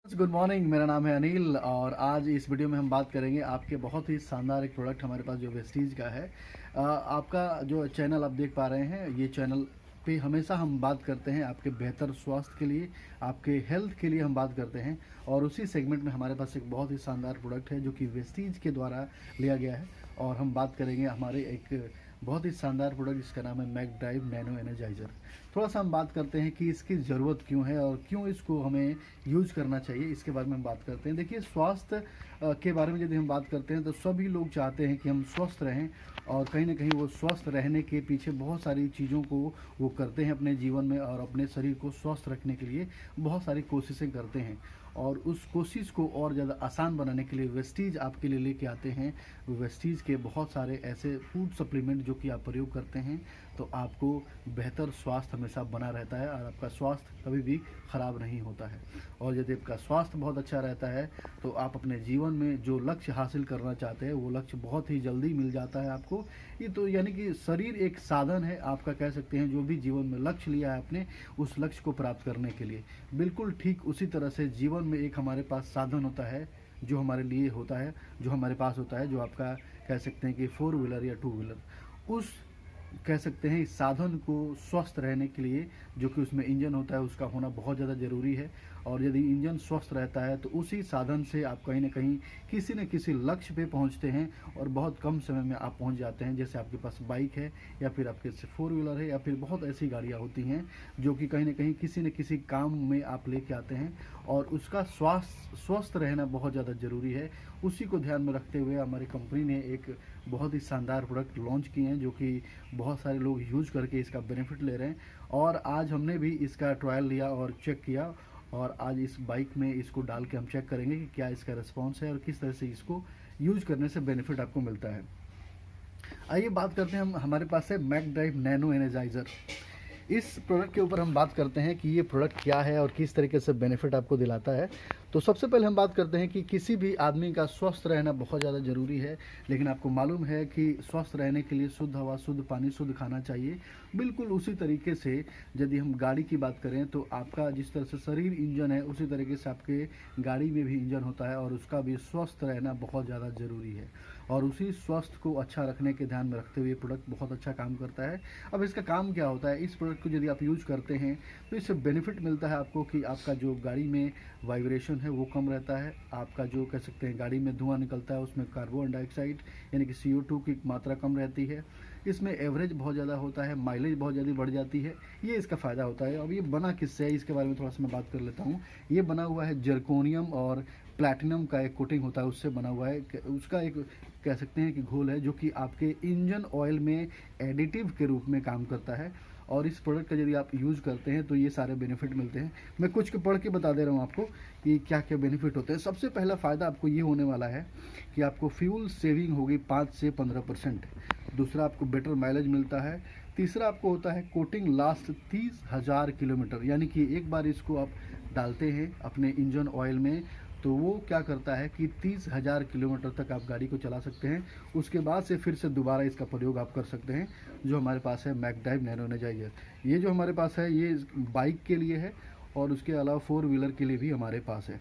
Good morning. मेरा नाम है अनिल और आज इस वीडियो में हम बात करेंगे आपके बहुत ही शानदार एक प्रोडक्ट हमारे पास जो वेस्टीज का है। आपका जो चैनल आप देख पा रहे हैं, ये चैनल पे हमेशा हम बात करते हैं आपके बेहतर स्वास्थ्य के लिए, आपके हेल्थ के लिए हम बात करते हैं। और उसी सेगमेंट में हमारे पास एक बहुत ही शानदार प्रोडक्ट है जो कि वेस्टीज के द्वारा लिया गया है। और हम बात करेंगे हमारे एक बहुत ही शानदार प्रोडक्ट जिसका नाम है मैक ड्राइव नैनो एनर्जाइज़र। थोड़ा सा हम बात करते हैं कि इसकी ज़रूरत क्यों है और क्यों इसको हमें यूज़ करना चाहिए, इसके बारे में हम बात करते हैं। देखिए, स्वास्थ्य के बारे में यदि हम बात करते हैं तो सभी लोग चाहते हैं कि हम स्वस्थ रहें, और कहीं ना कहीं वो स्वस्थ रहने के पीछे बहुत सारी चीज़ों को वो करते हैं अपने जीवन में, और अपने शरीर को स्वस्थ रखने के लिए बहुत सारी कोशिशें करते हैं। और उस कोशिश को और ज़्यादा आसान बनाने के लिए वेस्टीज आपके लिए लेके आते हैं। वेस्टीज के बहुत सारे ऐसे फूड सप्लीमेंट जो कि आप प्रयोग करते हैं तो आपको बेहतर स्वास्थ्य हमेशा बना रहता है और आपका स्वास्थ्य कभी भी ख़राब नहीं होता है। और यदि आपका स्वास्थ्य बहुत अच्छा रहता है तो आप अपने जीवन में जो लक्ष्य हासिल करना चाहते हैं वो लक्ष्य बहुत ही जल्दी मिल जाता है आपको। ये तो यानी कि शरीर एक साधन है आपका, कह सकते हैं, जो भी जीवन में लक्ष्य लिया है आपने उस लक्ष्य को प्राप्त करने के लिए। बिल्कुल ठीक उसी तरह से जीवन में एक हमारे पास साधन होता है जो हमारे लिए होता है, जो हमारे पास होता है, जो आपका कह सकते हैं कि 4 व्हीलर या 2 व्हीलर। उस कह सकते हैं इस साधन को स्वस्थ रहने के लिए जो कि उसमें इंजन होता है उसका होना बहुत ज़्यादा ज़रूरी है। और यदि इंजन स्वस्थ रहता है तो उसी साधन से आप कहीं ना कहीं किसी न किसी लक्ष्य पे पहुंचते हैं और बहुत कम समय में आप पहुंच जाते हैं। जैसे आपके पास बाइक है या फिर आपके 4 व्हीलर है या फिर बहुत ऐसी गाड़ियां होती हैं जो कि कहीं ना कहीं किसी न किसी काम में आप लेके आते हैं, और उसका स्वास्थ्य स्वस्थ रहना बहुत ज़्यादा ज़रूरी है। उसी को ध्यान में रखते हुए हमारी कंपनी ने एक बहुत ही शानदार प्रोडक्ट लॉन्च किए हैं जो कि बहुत सारे लोग यूज करके इसका बेनिफिट ले रहे हैं। और आज हमने भी इसका ट्रायल लिया और चेक किया, और आज इस बाइक में इसको डाल के हम चेक करेंगे कि क्या इसका रिस्पॉन्स है और किस तरह से इसको यूज करने से बेनिफिट आपको मिलता है। आइए बात करते हैं हम, हमारे पास है मैक ड्राइव नैनो एनर्जाइज़र। इस प्रोडक्ट के ऊपर हम बात करते हैं कि ये प्रोडक्ट क्या है और किस तरीके से बेनिफिट आपको दिलाता है। तो सबसे पहले हम बात करते हैं कि किसी भी आदमी का स्वस्थ रहना बहुत ज़्यादा ज़रूरी है, लेकिन आपको मालूम है कि स्वस्थ रहने के लिए शुद्ध हवा, शुद्ध पानी, शुद्ध खाना चाहिए। बिल्कुल उसी तरीके से यदि हम गाड़ी की बात करें तो आपका जिस तरह से शरीर इंजन है उसी तरीके से आपके गाड़ी में भी इंजन होता है, और उसका भी स्वस्थ रहना बहुत ज़्यादा ज़रूरी है। और उसी स्वास्थ्य को अच्छा रखने के ध्यान में रखते हुए प्रोडक्ट बहुत अच्छा काम करता है। अब इसका काम क्या होता है, इस प्रोडक्ट को यदि आप यूज करते हैं तो इससे बेनिफिट मिलता है आपको कि आपका जो गाड़ी में वाइब्रेशन है वो कम रहता है। आपका जो कह सकते हैं गाड़ी में धुआं निकलता है उसमें कार्बन डाइऑक्साइड यानी कि CO2 की मात्रा कम रहती है। इसमें एवरेज बहुत ज़्यादा होता है, माइलेज बहुत ज़्यादा बढ़ जाती है। ये इसका फ़ायदा होता है। अब ये बना किससे है इसके बारे में थोड़ा सा मैं बात कर लेता हूँ। ये बना हुआ है जर्कोनियम और प्लैटिनम का एक कोटिंग होता है उससे बना हुआ है। उसका एक कह सकते हैं कि घोल है जो कि आपके इंजन ऑयल में एडिटिव के रूप में काम करता है। और इस प्रोडक्ट का यदि आप यूज़ करते हैं तो ये सारे बेनिफिट मिलते हैं। मैं कुछ के पढ़ के बता दे रहा हूँ आपको कि क्या क्या बेनिफिट होते हैं। सबसे पहला फ़ायदा आपको ये होने वाला है कि आपको फ्यूल सेविंग होगी 5 से 15%। दूसरा, आपको बेटर माइलेज मिलता है। तीसरा, आपको होता है कोटिंग लास्ट 30,000 किलोमीटर, यानी कि एक बार इसको आप डालते हैं अपने इंजन ऑयल में तो वो क्या करता है कि 30,000 किलोमीटर तक आप गाड़ी को चला सकते हैं। उसके बाद से फिर से दोबारा इसका प्रयोग आप कर सकते हैं। जो हमारे पास है मैक ड्राइव नैनो एनर्जाइज़र, ये जो हमारे पास है ये बाइक के लिए है और उसके अलावा 4 व्हीलर के लिए भी हमारे पास है।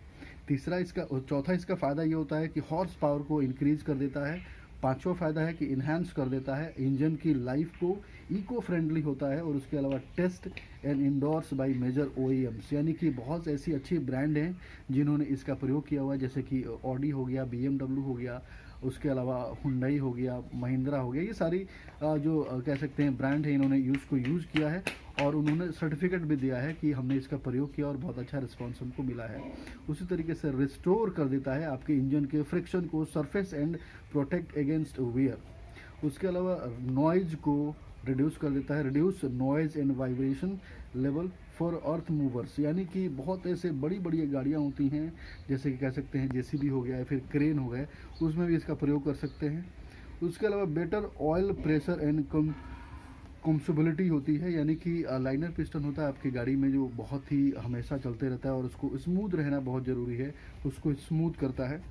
चौथा इसका फ़ायदा ये होता है कि हॉर्स पावर को इंक्रीज़ कर देता है। पांचवा फ़ायदा है कि इन्हांस कर देता है इंजन की लाइफ को, इको फ्रेंडली होता है। और उसके अलावा test and endorse by major OEMs, यानी कि बहुत ऐसी अच्छी ब्रांड हैं जिन्होंने इसका प्रयोग किया हुआ है, जैसे कि ऑडी हो गया, BMW हो गया, उसके अलावा हुंडई हो गया, महिंद्रा हो गया। ये सारी कह सकते हैं ब्रांड है, इन्होंने इसको यूज़ किया है और उन्होंने सर्टिफिकेट भी दिया है कि हमने इसका प्रयोग किया और बहुत अच्छा रिस्पॉन्स हमको मिला है। उसी तरीके से रिस्टोर कर देता है आपके इंजन के फ्रिक्शन को, surface and protect against wear. उसके अलावा नॉइज को रिड्यूस कर देता है, reduce noise and vibration level for earth movers, यानी कि बहुत ऐसे बड़ी बड़ी गाड़ियाँ होती हैं जैसे कि कह सकते हैं JCB हो गया या फिर क्रेन हो गए, उसमें भी इसका प्रयोग कर सकते हैं। उसके अलावा बेटर ऑयल प्रेशर एंड कंसुबिलिटी होती है, यानी कि लाइनर पिस्टन होता है आपकी गाड़ी में जो बहुत ही हमेशा चलते रहता है और उसको स्मूथ रहना बहुत ज़रूरी है, उसको स्मूथ करता है।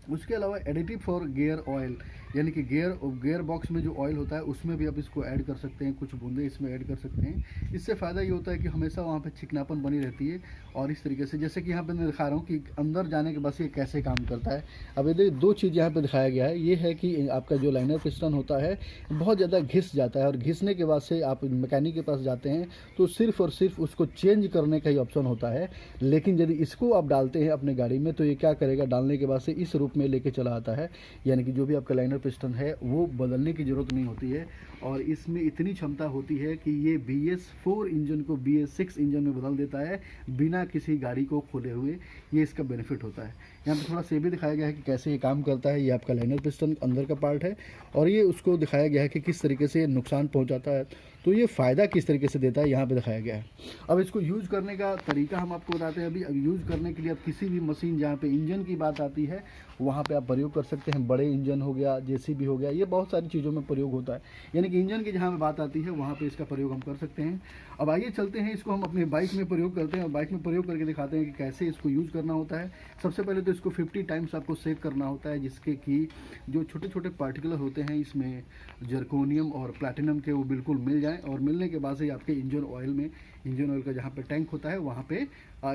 उसके अलावा एडिटिव फॉर गियर ऑयल, यानी कि गियर बॉक्स में जो ऑयल होता है उसमें भी आप इसको ऐड कर सकते हैं, कुछ बूंदे इसमें ऐड कर सकते हैं। इससे फ़ायदा ये होता है कि हमेशा वहाँ पे चिकनापन बनी रहती है। और इस तरीके से जैसे कि यहाँ पे मैं दिखा रहा हूँ कि अंदर जाने के बाद ये कैसे काम करता है। अब ये दो चीज़ यहाँ पे दिखाया गया है, ये है कि आपका जो लाइनर पिस्टन होता है बहुत ज़्यादा घिस जाता है, और घिसने के बाद से आप मैकेनिक के पास जाते हैं तो सिर्फ और सिर्फ उसको चेंज करने का ही ऑप्शन होता है। लेकिन यदि इसको आप डालते हैं अपने गाड़ी में तो ये क्या करेगा, डालने के बाद से इस रूप में लेके चला आता है। यानी कि जो भी आपका लाइनर पिस्टन है वो बदलने की ज़रूरत नहीं होती है। और इसमें इतनी क्षमता होती है कि ये BS4 इंजन को BS6 इंजन में बदल देता है बिना किसी गाड़ी को खोले हुए। ये इसका बेनिफिट होता है। यहाँ पे थोड़ा से भी दिखाया गया है कि कैसे ये काम करता है। ये आपका लाइनर पिस्टन अंदर का पार्ट है, और ये उसको दिखाया गया है कि किस तरीके से नुकसान पहुँचाता है, तो ये फ़ायदा किस तरीके से देता है यहाँ पे दिखाया गया है। अब इसको यूज़ करने का तरीका हम आपको बताते हैं। अब यूज़ करने के लिए आप किसी भी मशीन जहाँ पे इंजन की बात आती है वहाँ पे आप प्रयोग कर सकते हैं। बड़े इंजन हो गया, JCB हो गया, ये बहुत सारी चीज़ों में प्रयोग होता है। यानी कि इंजन की जहाँ पे बात आती है वहाँ पे इसका प्रयोग हम कर सकते हैं। अब आइए चलते हैं, इसको हम अपने बाइक में प्रयोग करते हैं और बाइक में प्रयोग करके दिखाते हैं कि कैसे इसको यूज़ करना होता है। सबसे पहले तो इसको 50 टाइम्स आपको सेक करना होता है, जिसके कि जो छोटे छोटे पार्टिकुलर होते हैं इसमें जर्कोनियम और प्लैटिनम के वो बिल्कुल मिल जाएँ। और मिलने के बाद से आपके इंजन ऑयल का जहाँ पे टैंक होता है वहाँ पे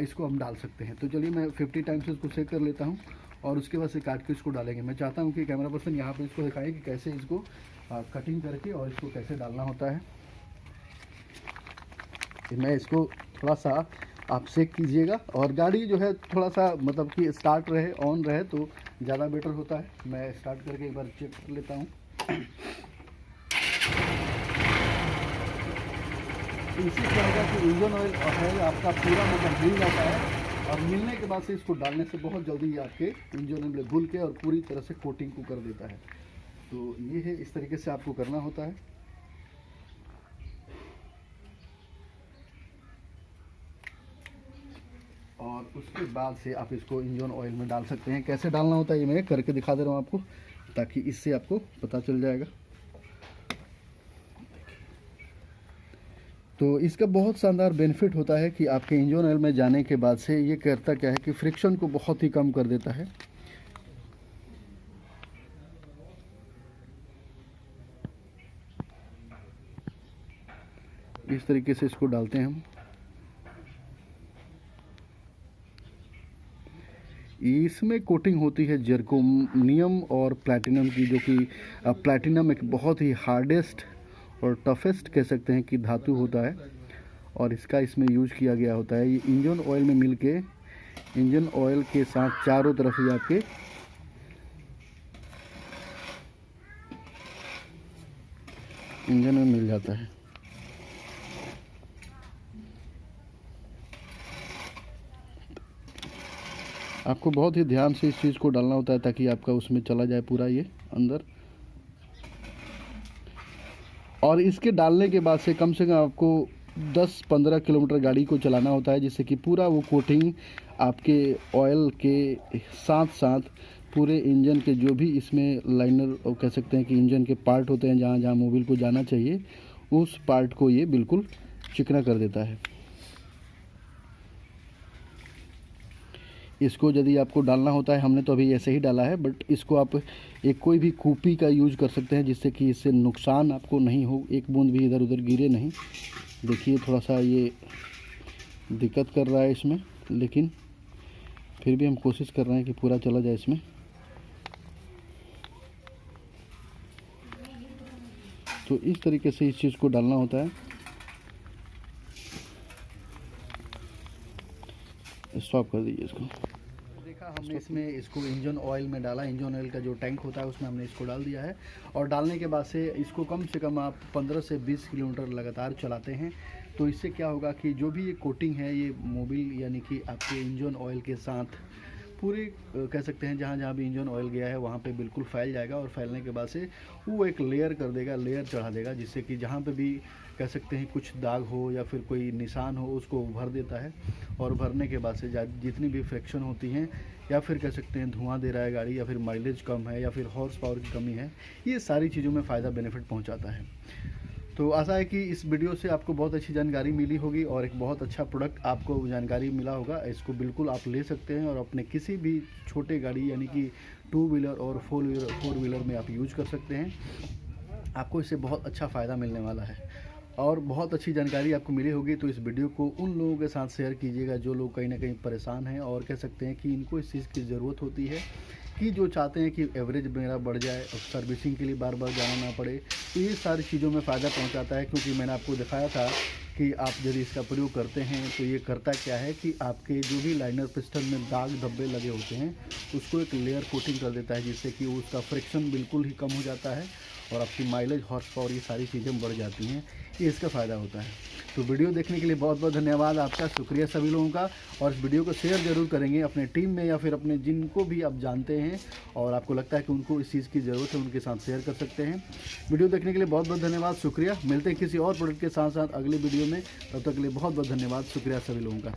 इसको हम डाल सकते हैं। तो चलिए मैं 50 टाइम्स इसको सेक कर लेता हूँ और उसके बाद से काट के इसको डालेंगे। मैं चाहता हूँ कि कैमरा पर्सन यहाँ पे इसको दिखाए कि कैसे इसको कटिंग करके और इसको कैसे डालना होता है। मैं इसको थोड़ा सा आप सेक कीजिएगा, और गाड़ी जो है थोड़ा सा मतलब कि स्टार्ट रहे, ऑन रहे तो ज़्यादा बेटर होता है। मैं स्टार्ट करके एक बार चेक कर लेता हूँ। तो इसी से होगा कि इंजन ऑयल आपका पूरा मतलब मिल जाता है, और मिलने के बाद से इसको डालने से बहुत जल्दी ये आपके इंजन ऑयल घुल के और पूरी तरह से कोटिंग को कर देता है। तो ये है, इस तरीके से आपको करना होता है। और उसके बाद से आप इसको इंजन ऑयल में डाल सकते हैं। कैसे डालना होता है ये मैं करके दिखा दे रहा हूँ आपको, ताकि इससे आपको पता चल जाएगा। तो इसका बहुत शानदार बेनिफिट होता है कि आपके इंजन ऑयल में जाने के बाद से ये करता क्या है कि फ्रिक्शन को बहुत ही कम कर देता है। इस तरीके से इसको डालते हैं हम। इसमें कोटिंग होती है जर्कोनियम और प्लैटिनम की, जो कि प्लैटिनम एक बहुत ही हार्डेस्ट और टफेस्ट कह सकते हैं कि धातु होता है, और इसका इसमें यूज किया गया होता है। ये इंजन ऑयल में मिलके इंजन ऑयल के साथ चारों तरफ ही आपके इंजन में मिल जाता है। आपको बहुत ही ध्यान से इस चीज़ को डालना होता है ताकि आपका उसमें चला जाए पूरा ये अंदर। और इसके डालने के बाद से कम आपको 10-15 किलोमीटर गाड़ी को चलाना होता है, जिससे कि पूरा वो कोटिंग आपके ऑयल के साथ साथ पूरे इंजन के जो भी इसमें लाइनर कह सकते हैं कि इंजन के पार्ट होते हैं, जहाँ जहाँ मोबिल को जाना चाहिए उस पार्ट को ये बिल्कुल चिकना कर देता है। इसको यदि आपको डालना होता है, हमने तो अभी ऐसे ही डाला है, बट इसको आप एक कोई भी कूपी का यूज़ कर सकते हैं, जिससे कि इससे नुकसान आपको नहीं हो, एक बूंद भी इधर उधर गिरे नहीं। देखिए थोड़ा सा ये दिक्कत कर रहा है इसमें, लेकिन फिर भी हम कोशिश कर रहे हैं कि पूरा चला जाए इसमें। तो इस तरीके से इस चीज़ को डालना होता है। स्टॉप कर दीजिए इसको। देखा हमने इसमें इसको इंजन ऑयल में डाला, इंजन ऑयल का जो टैंक होता है उसमें हमने इसको डाल दिया है, और डालने के बाद से इसको कम से कम आप 15 से 20 किलोमीटर लगातार चलाते हैं। तो इससे क्या होगा कि जो भी ये कोटिंग है ये मोबिल यानी कि आपके इंजन ऑयल के साथ पूरे कह सकते हैं जहाँ जहाँ भी इंजन ऑयल गया है वहाँ पे बिल्कुल फैल जाएगा, और फैलने के बाद से वो एक लेयर कर देगा, लेयर चढ़ा देगा, जिससे कि जहाँ पे भी कह सकते हैं कुछ दाग हो या फिर कोई निशान हो उसको भर देता है। और भरने के बाद से जितनी भी फ्रिक्शन होती हैं, या फिर कह सकते हैं धुआं दे रहा है गाड़ी, या फिर माइलेज कम है, या फिर हॉर्स पावर की कमी है, ये सारी चीज़ों में फ़ायदा बेनिफिट पहुँचाता है। तो आशा है कि इस वीडियो से आपको बहुत अच्छी जानकारी मिली होगी और एक बहुत अच्छा प्रोडक्ट आपको जानकारी मिला होगा। इसको बिल्कुल आप ले सकते हैं और अपने किसी भी छोटे गाड़ी यानी कि 2 व्हीलर और 4 व्हीलर में आप यूज कर सकते हैं। आपको इससे बहुत अच्छा फ़ायदा मिलने वाला है और बहुत अच्छी जानकारी आपको मिली होगी। तो इस वीडियो को उन लोगों के साथ शेयर कीजिएगा जो लोग कहीं ना कहीं परेशान हैं और कह सकते हैं कि इनको इस चीज़ की ज़रूरत होती है, कि जो चाहते हैं कि एवरेज मेरा बढ़ जाए और सर्विसिंग के लिए बार बार जाना ना पड़े। तो ये सारी चीज़ों में फ़ायदा पहुंचाता है, क्योंकि मैंने आपको दिखाया था कि आप यदि इसका प्रयोग करते हैं तो ये करता क्या है कि आपके जो भी लाइनर पिस्टन में दाग धब्बे लगे होते हैं उसको एक लेयर कोटिंग कर देता है, जिससे कि उसका फ्रिक्शन बिल्कुल ही कम हो जाता है और आपकी माइलेज, हॉर्स पावर, ये सारी चीज़ें बढ़ जाती हैं। ये इसका फ़ायदा होता है। तो वीडियो देखने के लिए बहुत बहुत धन्यवाद आपका, शुक्रिया सभी लोगों का। और इस वीडियो को शेयर ज़रूर करेंगे अपने टीम में या फिर अपने जिनको भी आप जानते हैं और आपको लगता है कि उनको इस चीज़ की ज़रूरत है, उनके साथ शेयर कर सकते हैं। वीडियो देखने के लिए बहुत बहुत धन्यवाद, शुक्रिया। मिलते हैं किसी और प्रोडक्ट के साथ साथ अगले वीडियो में। तब तक के लिए बहुत बहुत धन्यवाद, शुक्रिया सभी लोगों का।